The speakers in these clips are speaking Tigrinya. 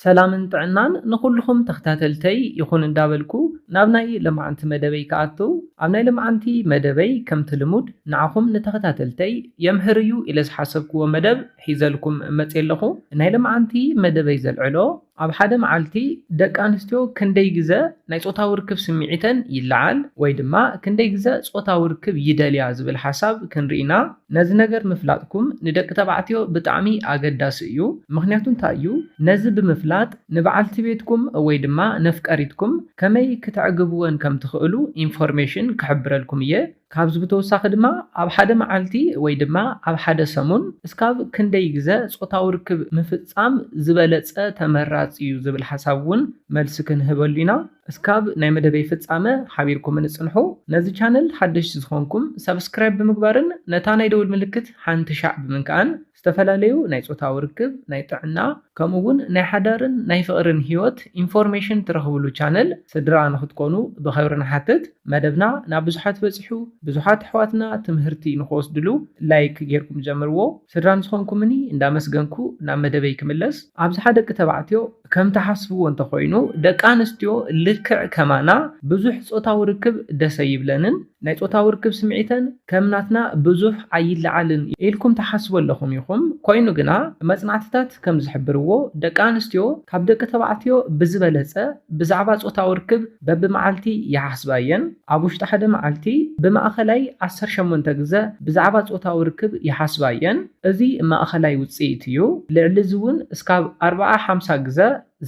ሰላምን ጥዕናን ንኹልኹም ተኸታተልተይ ይኹን እንዳበልኩ ናብ ናይ ልምዓንቲ መደበይ ከኣቱ ኣብ ናይ ልምዓንቲ መደበይ ከምቲ ልሙድ ንዓኹም ንተኸታተልተይ የምህር እዩ ኢለ ዝሓሰብክዎ መደብ ሒዘልኩም መፅእ ኣለኹ። ናይ ልምዓንቲ መደበይ ዘልዕሎ ኣብ ሓደ መዓልቲ ደቂ ኣንስትዮ ክንደይ ግዜ ናይ ፆታዊ ርክብ ስምዒተን ይለዓል ወይ ድማ ክንደይ ግዜ ፆታዊ ርክብ ይደልያ ዝብል ሓሳብ ክንርኢና። ነዚ ነገር ምፍላጥኩም ንደቂ ተባዕትዮ ብጣዕሚ ኣገዳሲ እዩ። ምክንያቱ እንታይ እዩ? ነዚ ብምፍላጥ ንበዓልቲ ቤትኩም ወይ ድማ ነፍቀሪትኩም ከመይ ክትዕግብወን ከም ትኽእሉ ኢንፎርሜሽን ክሕብረልኩም እየ። ካብዚ ብተወሳኺ ድማ ኣብ ሓደ መዓልቲ ወይ ድማ ኣብ ሓደ ሰሙን እስካብ ክንደይ ግዜ ፆታዊ ርክብ ምፍፃም ዝበለፀ ተመራፂ እዩ ዝብል ሓሳብ እውን መልሲ ክንህበሉ ኢና። እስካብ ናይ መደበይ ፍፃመ ሓቢርኩም ንፅንሑ። ነዚ ቻነል ሓደሽቲ ዝኾንኩም ሰብስክራይብ ብምግባርን ነታ ናይ ደውል ምልክት ሓንቲ ሻዕ ብምንካእን ዝተፈላለዩ ናይ ፆታዊ ርክብ፣ ናይ ጥዕና ከምኡውን ናይ ሓዳርን ናይ ፍቅርን ሂወት ኢንፎርሜሽን ትረኽብሉ ቻነል ስድራ ንኽትኮኑ ብኽብሪ ንሓትት። መደብና ናብ ብዙሓት በፂሑ ብዙሓት ኣሕዋትና ትምህርቲ ንኽወስድሉ ላይክ ጌርኩም ጀምርዎ። ስድራ ንዝኾንኩምኒ እንዳመስገንኩ ናብ መደበይ ክምለስ። ኣብዝሓ ደቂ ተባዕትዮ ከም ተሓስብዎ እንተኮይኑ ደቂ ኣንስትዮ ልክዕ ከማና ብዙሕ ፆታዊ ርክብ ደስ ኣይብለንን፣ ናይ ፆታዊ ርክብ ስምዒተን ከም ናትና ብዙሕ ኣይለዓልን ኢልኩም ተሓስቡ ኣለኹም ኢኹም። ኮይኑ ግና መፅናዕትታት ከም ዝሕብርዎ ደቂ ኣንስትዮ ካብ ደቂ ተባዕትዮ ብዝበለፀ ብዛዕባ ፆታዊ ርክብ በብመዓልቲ ይሓስባ እየን። ኣብ ውሽጢ ሓደ መዓልቲ ብማእኸላይ 18 ግዜ ብዛዕባ ፆታዊ ርክብ ይሓስባ እየን። እዚ ማእኸላይ ውፅኢት እዩ። ልዕሊ እዚ እውን እስካብ 40-50 ግዜ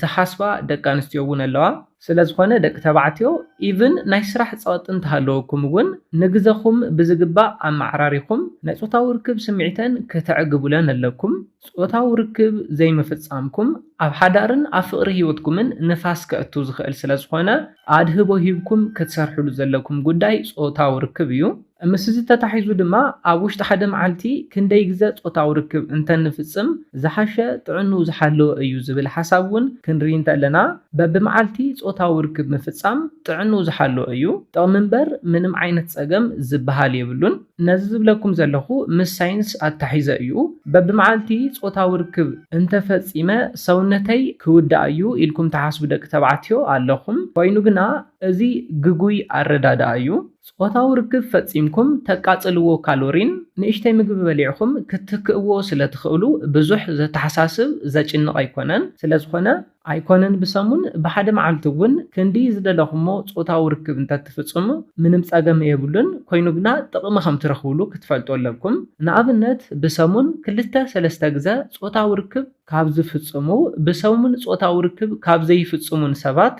ዝሓስባ ደቂ ኣንስትዮ እውን ኣለዋ። ስለዝኾነ ደቂ ተባዕትዮ ኢቭን ናይ ስራሕ ፀወጥ እንተሃለወኩም እውን ንግዘኹም ብዝግባእ ኣመዓራሪኹም ናይ ፆታዊ ርክብ ስምዒተን ክትዕግቡለን ኣለኩም። ፆታዊ ርክብ ዘይምፍፃምኩም ኣብ ሓዳርን ኣብ ፍቅሪ ሂወትኩምን ንፋስ ከእቱ ዝኽእል ስለዝኾነ ኣድህቦ ሂብኩም ክትሰርሕሉ ዘለኩም ጉዳይ ፆታዊ ርክብ እዩ። ምስ እዚ ተታሒዙ ድማ ኣብ ውሽጢ ሓደ መዓልቲ ክንደይ ግዜ ፆታዊ ርክብ እንተንፍፅም ዝሓሸ ጥዕኑ ዝሓለወ እዩ ዝብል ሓሳብ እውን ክንርኢ እንተለና በብመዓልቲ ፆታዊ ርክብ ምፍፃም ጥዕኑ ዝሓለወ እዩ። ጥቕሚ እምበር ምንም ዓይነት ፀገም ዝበሃል የብሉን። ነዚ ዝብለኩም ዘለኹ ምስ ሳይንስ ኣታሒዘ እዩ። በብመዓልቲ ፆታዊ ርክብ እንተፈፂመ ሰውነተይ ክውዳእ እዩ ኢልኩም ተሓስቡ ደቂ ተባዕትዮ ኣለኹም። ኮይኑ ግና እዚ ግጉይ ኣረዳድኣ እዩ። ፆታዊ ርክብ ፈፂምኩም ተቃፅልዎ ካሎሪን ንእሽተይ ምግቢ በሊዕኹም ክትክእዎ ስለትኽእሉ ብዙሕ ዘተሓሳስብ ዘጭንቕ ኣይኮነን። ስለዝኾነ ኣይኮነን ብሰሙን ብሓደ መዓልቲ እውን ክንዲ ዝደለኹሞ ፆታዊ ርክብ እንተትፍፅሙ ምንም ፀገም የብሉን። ኮይኑ ግና ጥቕሚ ከም ትረኽብሉ ክትፈልጡ ኣለኩም። ንኣብነት ብሰሙን 2-3 ግዜ ፆታዊ ርክብ ካብ ዝፍፅሙ ብሰሙን ፆታዊ ርክብ ካብ ዘይፍፅሙን ሰባት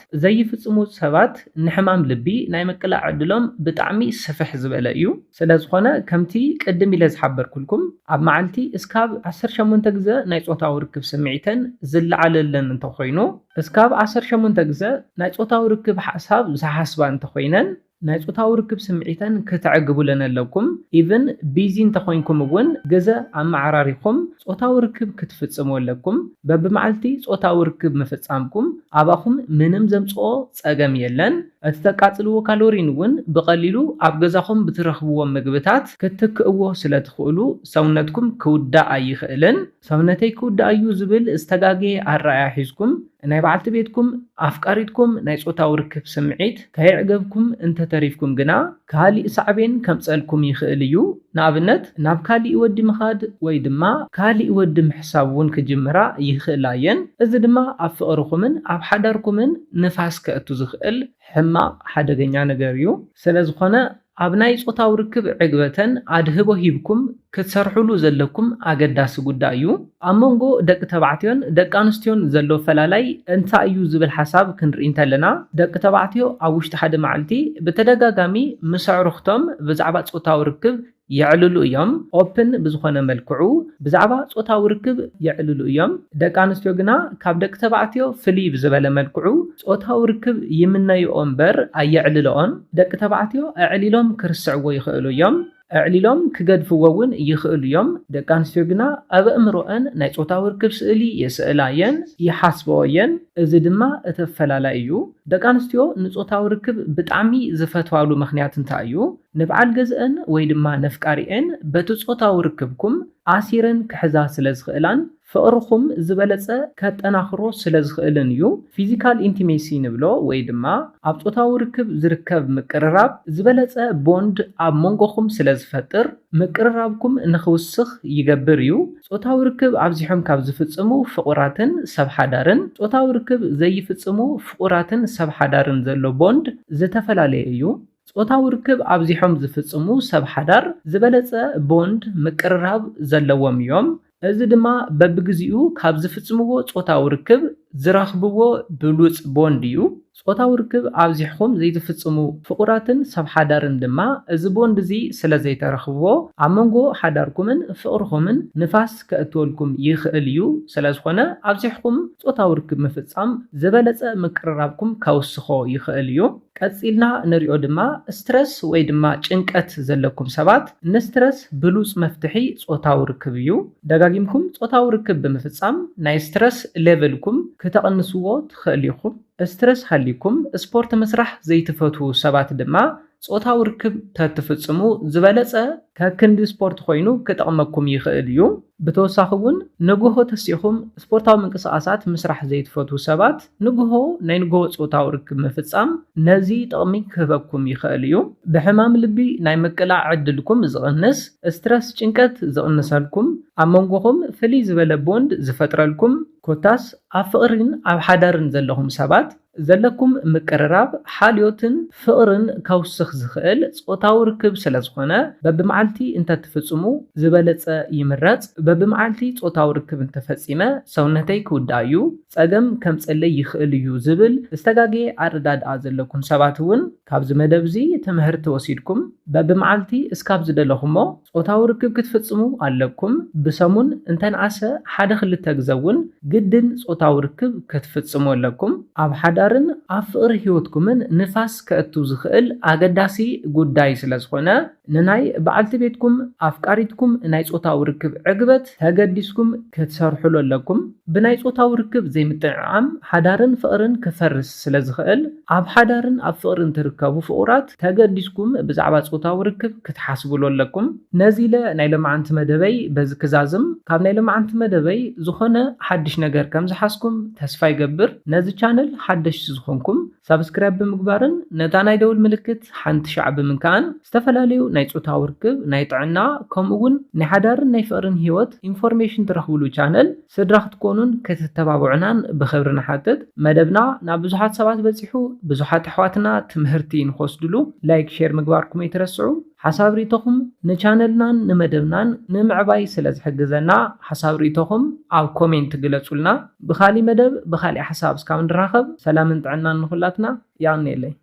ሰባት ንሕማም ልቢ ናይ ምቅላዕ ዕድሎም ብጣዕሚ ስፍሕ ዝበለ እዩ። ስለዝኾነ ከምቲ ቅድም ኢለ ዝሓበርኩልኩም ኣብ መዓልቲ እስካብ 18 ግዜ ናይ ፆታዊ ርክብ ስምዒተን ዝለዓለለን እንተኮይኑ እስካብ 18 ግዜ ናይ ፆታዊ ርክብ ሓሳብ ዝሓስባ እንተኮይነን ናይ ፆታዊ ርክብ ስምዒተን ክትዕግቡለን ኣለኩም። ኢቭን ቢዚ እንተኮይንኩም እውን ግዜ ኣመዓራሪኹም ፆታዊ ርክብ ክትፍፅሙ ኣለኩም። በብመዓልቲ ፆታዊ ርክብ ምፍፃምኩም ኣባኹም ምንም ዘምፅኦ ፀገም የለን። እቲ ተቃፅልዎ ካሎሪን እውን ብቐሊሉ ኣብ ገዛኹም ብትረኽብዎም ምግብታት ክትክእዎ ስለትኽእሉ ሰውነትኩም ክውዳእ ኣይኽእልን። ሰውነተይ ክውዳእ እዩ ዝብል ዝተጋገየ ኣረኣያ ሒዝኩም ናይ በዓልቲ ቤትኩም ኣፍቃሪትኩም ናይ ፆታዊ ርክብ ስምዒት ከይዕገብኩም እንተተሪፍኩም ግና ካሊእ ሳዕቤን ከምፀልኩም ይኽእል እዩ። ንኣብነት ናብ ካሊእ ወዲ ምኻድ ወይ ድማ ካሊእ ወዲ ምሕሳብ እውን ክጅምራ ይኽእላ እየን። እዚ ድማ ኣብ ፍቅርኩምን ኣብ ሓዳርኩምን ንፋስ ከእቱ ዝኽእል ሕማቕ ሓደገኛ ነገር እዩ። ስለዝኾነ ኣብ ናይ ፆታዊ ርክብ ዕግበተን ኣድህቦ ሂብኩም ክትሰርሕሉ ዘለኩም ኣገዳሲ ጉዳይ እዩ። ኣብ መንጎ ደቂ ተባዕትዮን ደቂ ኣንስትዮን ዘሎ ፈላላይ እንታይ እዩ ዝብል ሓሳብ ክንርኢ እንተለና ደቂ ተባዕትዮ ኣብ ውሽጢ ሓደ መዓልቲ ብተደጋጋሚ ምስ ኣዕሩኽቶም ብዛዕባ ፆታዊ ርክብ ይዕልሉ እዮም። ኦፕን ብዝኾነ መልክዑ ብዛዕባ ፆታዊ ርክብ ይዕልሉ እዮም። ደቂ ኣንስትዮ ግና ካብ ደቂ ተባዕትዮ ፍልይ ብዝበለ መልክዑ ፆታዊ ርክብ ይምነይኦ እምበር ኣየዕልልኦን። ደቂ ተባዕትዮ ኣዕሊሎም ክርስዕዎ ይኽእሉ እዮም፣ ኣዕሊሎም ክገድፍዎ እውን ይኽእሉ እዮም። ደቂ ኣንስትዮ ግና ኣብ ኣእምሮአን ናይ ፆታዊ ርክብ ስእሊ የስእላ እየን፣ ይሓስብኦ እየን። እዚ ድማ እቲ ኣፈላላይ እዩ። ደቂ ኣንስትዮ ንፆታዊ ርክብ ብጣዕሚ ዝፈትዋሉ ምክንያት እንታይ እዩ? ንበዓል ገዝአን ወይ ድማ ነፍቃሪአን በቲ ፆታዊ ርክብኩም ኣሲረን ክሕዛ ስለ ዝኽእላን ፍቅርኩም ዝበለጸ ከጠናኽሮ ስለ ዝኽእልን እዩ። ፊዚካል ኢንቲሜሲ ንብሎ ወይ ድማ ኣብ ጾታዊ ርክብ ዝርከብ ምቅርራብ ዝበለጸ ቦንድ ኣብ መንጎኹም ስለ ዝፈጥር ምቅርራብኩም ንኽውስኽ ይገብር እዩ። ጾታዊ ርክብ ኣብዚሖም ካብ ዝፍጽሙ ፍቁራትን ሰብ ሓዳርን ጾታዊ ርክብ ዘይፍጽሙ ፍቁራትን ሰብ ሓዳርን ዘሎ ቦንድ ዝተፈላለየ እዩ። ጾታዊ ርክብ ኣብዚሖም ዝፍጽሙ ሰብ ሓዳር ዝበለጸ ቦንድ ምቅርራብ ዘለዎም እዮም። እዚ ድማ በብግዚኡ ካብ ዝፍጽምዎ ጾታዊ ርክብ ዝረኽብዎ ብሉጽ ቦንድ እዩ። ጾታዊ ርክብ ኣብዚሕኩም ዘይትፍጽሙ ፍቁራትን ሰብ ሓዳርን ድማ እዚ ቦንድ እዚ ስለ ዘይተረኽብዎ ኣብ መንጎ ሓዳርኩምን ፍቅርኩምን ንፋስ ከእትወልኩም ይኽእል እዩ። ስለዝኾነ ኣብዚሕኩም ጾታዊ ርክብ ምፍጻም ዝበለጸ ምቅርራብኩም ከውስኾ ይኽእል እዩ። ቀፂልና ንሪኦ ድማ ስትረስ ወይ ድማ ጭንቀት ዘለኩም ሰባት ንስትረስ ብሉጽ መፍትሒ ጾታዊ ርክብ እዩ። ደጋጊምኩም ጾታዊ ርክብ ብምፍጻም ናይ ስትረስ ሌቨልኩም ከተቐንስዎ ትኽእል ኢኹም። ስትረስ ሃሊኩም ስፖርት መስራሕ ዘይትፈትዉ ሰባት ድማ ጾታዊ ርክብ ተትፍጽሙ ዝበለጸ ከክንዲ ስፖርት ኮይኑ ክጠቕመኩም ይኽእል እዩ። ብተወሳኺ እውን ንግሆ ተሲኹም ስፖርታዊ ምንቅስቓሳት ምስራሕ ዘይትፈትዉ ሰባት ንግሆ ናይ ንግሆ ጾታዊ ርክብ ምፍጻም ነዚ ጥቕሚ ክህበኩም ይኽእል እዩ። ብሕማም ልቢ ናይ ምቅላዕ ዕድልኩም ዝቕንስ፣ ስትረስ ጭንቀት ዝቕንሰልኩም፣ ኣብ መንጎኹም ፍልይ ዝበለ ቦንድ ዝፈጥረልኩም፣ ኮታስ ኣብ ፍቕርን ኣብ ሓዳርን ዘለኹም ሰባት ዘለኩም ምቅርራብ ሓልዮትን ፍቕርን ከውስኽ ዝኽእል ጾታዊ ርክብ ስለ ዝኾነ በብመዓልቲ እንተትፍጽሙ ዝበለጸ ይምረጽ። በብመዓልቲ ጾታዊ ርክብ እንተፈጺመ ሰውነተይ ክውዳእ እዩ፣ ጸገም ከምጸለይ ይኽእል እዩ ዝብል ዝተጋገየ ኣረዳድኣ ዘለኩም ሰባት እውን ካብዚ መደብ እዚ ትምህርቲ ወሲድኩም በብመዓልቲ እስካብ ዝደለኹሞ ጾታዊ ርክብ ክትፍጽሙ ኣለኩም። ብሰሙን እንተንኣሰ 1-2 ግዜ እውን ግድን ጾታዊ ርክብ ክትፍጽሙ ኣለኩም። ኣብ ሓዳርን ኣብ ፍቕሪ ህይወትኩምን ንፋስ ከእቱ ዝኽእል ኣገዳሲ ጉዳይ ስለ ዝኾነ ንናይ በዓልቲ ቤትኩም ኣፍቃሪትኩም ናይ ጾታዊ ርክብ ዕግበት ተገዲስኩም ክትሰርሑሉ ኣለኩም። ብናይ ጾታዊ ርክብ ዘይምጥንዓም ሓዳርን ፍቕርን ክፈርስ ስለ ዝኽእል ኣብ ሓዳርን ኣብ ፍቕርን ትርከቡ ፍቑራት ተገዲስኩም ብዛዕባ ጾታዊ ርክብ ክትሓስብሉ ኣለኩም። ነዚ ኢለ ናይ ሎማዓንቲ መደበይ በዚ ክዛዝም ካብ ናይ ሎማዓንቲ መደበይ ዝኾነ ሓድሽ ነገር ከም ዝሓስኩም ተስፋ ይገብር። ነዚ ቻነል ሓደሽቲ ዝኾንኩም ሰብስክራይብ ብምግባርን ነታ ናይ ደውል ምልክት ሓንቲ ሻዕ ብምንካን ዝተፈላለዩ ናይ ጾታዊ ርክብ ናይ ጥዕና ከምኡውን ናይ ሓዳርን ናይ ፍቕርን ህይወት ኢንፎርሜሽን ትረኽብሉ ቻነል ስድራ ክትኮኑን ክትተባብዑናን ብኽብሪ ንሓትት። መደብና ናብ ብዙሓት ሰባት በፂሑ ብዙሓት ኣሕዋትና ትምህርቲ ንኸስድሉ ላይክ ሼር ምግባርኩም ኣይትረስዑ። ሓሳብ ሪኢቶኹም ንቻነልናን ንመደብናን ንምዕባይ ስለ ዝሕግዘና ሓሳብ ሪኢቶኹም ኣብ ኮሜንት ግለጹልና። ብኻሊ መደብ ብኻሊ ሓሳብ እስካብ ንራኸብ ሰላምን ጥዕናን ንኹላትና። ያውኔለይ